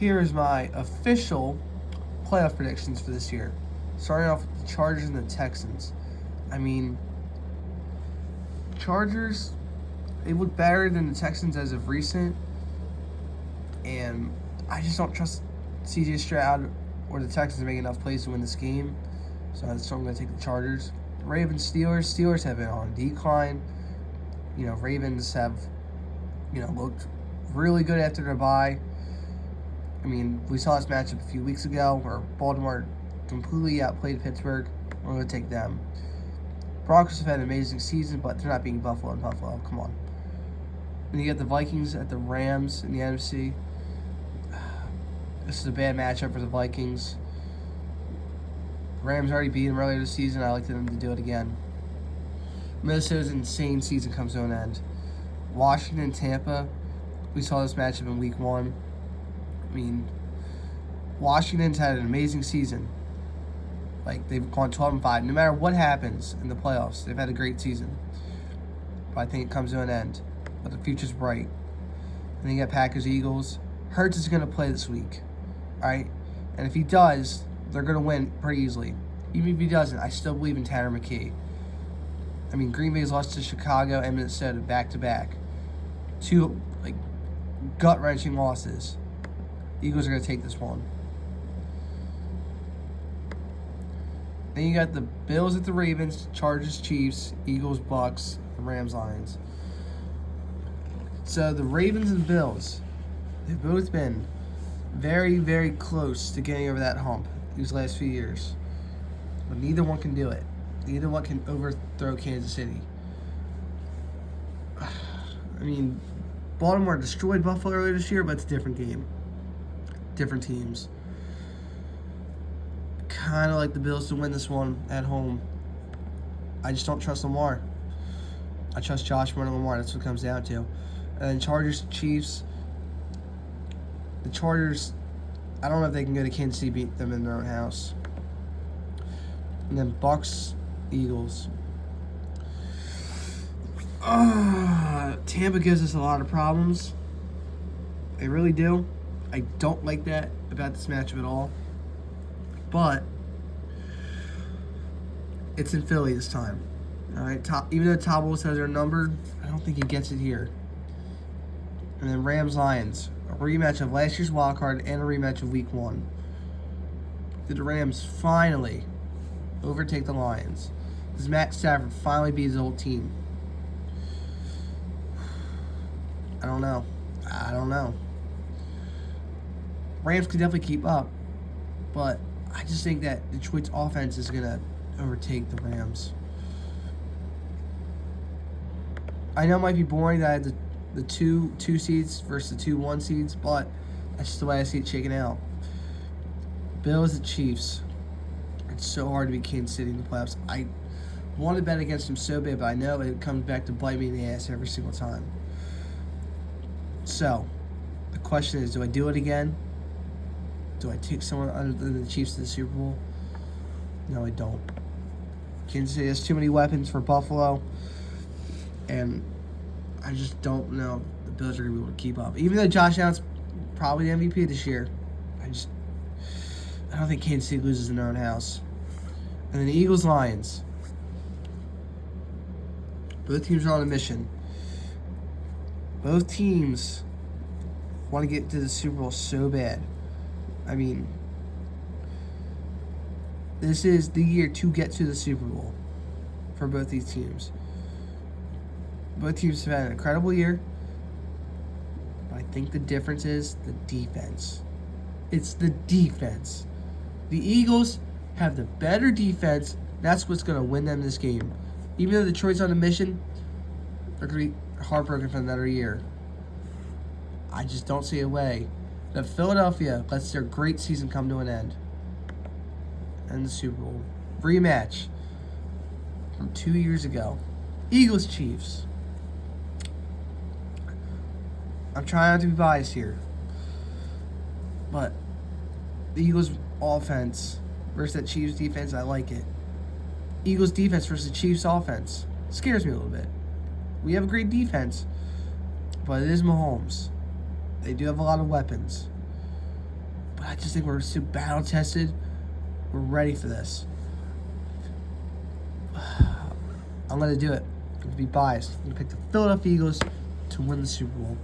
Here is my official playoff predictions for this year. Starting off with the Chargers and the Texans. I mean, Chargers, they look better than the Texans as of recent. And I just don't trust CJ Stroud or the Texans to make enough plays to win this game. So I'm going to take the Chargers. Ravens, Steelers. Steelers have been on decline. Ravens have, looked really good after their bye. I mean, we saw this matchup a few weeks ago where Baltimore completely outplayed Pittsburgh. We're going to take them. Broncos have had an amazing season, but they're not beating Buffalo and Buffalo. Come on. And you get the Vikings at the Rams in the NFC. This is a bad matchup for the Vikings. Rams already beat them earlier this season. I like them to do it again. Minnesota's insane season comes to an end. Washington, Tampa. We saw this matchup in Week 1. I mean, Washington's had an amazing season. Like, they've gone 12-5. No matter what happens in the playoffs, they've had a great season. But I think it comes to an end. But the future's bright. And then you got Packers, Eagles. Hurts is going to play this week. All right? And if he does, they're going to win pretty easily. Even if he doesn't, I still believe in Tanner McKee. I mean, Green Bay's lost to Chicago and Minnesota back-to-back. Two, gut-wrenching losses. Eagles are going to take this one. Then you got the Bills at the Ravens, Chargers, Chiefs, Eagles, Bucks, and Rams, Lions. So the Ravens and Bills, they've both been very, very close to getting over that hump these last few years. But neither one can do it. Neither one can overthrow Kansas City. I mean, Baltimore destroyed Buffalo earlier this year, but it's a different game. Different teams. Kind of like the Bills to win this one at home. I just don't trust Lamar. I trust Josh more than Lamar. That's what it comes down to. And then Chargers, Chiefs. The Chargers, I don't know if they can go to Kansas City, beat them in their own house. And then Bucks, Eagles. Tampa gives us a lot of problems. They really do. I don't like that about this matchup at all. But it's in Philly this time. All right, even though Todd says they're numbered, I don't think he gets it here. And then Rams, Lions, a rematch of last year's wild card and a rematch of Week 1. Did the Rams finally overtake the Lions? Does Matt Stafford finally beat his old team? I don't know. Rams can definitely keep up, but I just think that Detroit's offense is going to overtake the Rams. I know it might be boring that I had the two seeds versus the 2-1 seeds, but that's just the way I see it shaking out. Bills and Chiefs. It's so hard to beat Kansas City in the playoffs. I want to bet against them so bad, but I know it comes back to bite me in the ass every single time. So, the question is, do I do it again? Do I take someone other than the Chiefs to the Super Bowl? No, I don't. Kansas City has too many weapons for Buffalo, and I just don't know if the Bills are going to be able to keep up. Even though Josh Allen's probably the MVP this year, I don't think Kansas City loses in their own house. And then the Eagles, Lions. Both teams are on a mission. Both teams want to get to the Super Bowl so bad. I mean, this is the year to get to the Super Bowl for both these teams. Both teams have had an incredible year. But I think the difference is the defense. It's the defense. The Eagles have the better defense. That's what's going to win them this game. Even though Detroit's on a mission, they're going to be heartbroken for another year. I just don't see a way that Philadelphia lets their great season come to an end. And the Super Bowl. Rematch from 2 years ago. Eagles, Chiefs. I'm trying not to be biased here. But the Eagles offense versus that Chiefs defense, I like it. Eagles defense versus the Chiefs offense scares me a little bit. We have a great defense, but it is Mahomes. They do have a lot of weapons. But I just think we're so battle tested. We're ready for this. I'm going to do it. I'm going to be biased. I'm going to pick the Philadelphia Eagles to win the Super Bowl.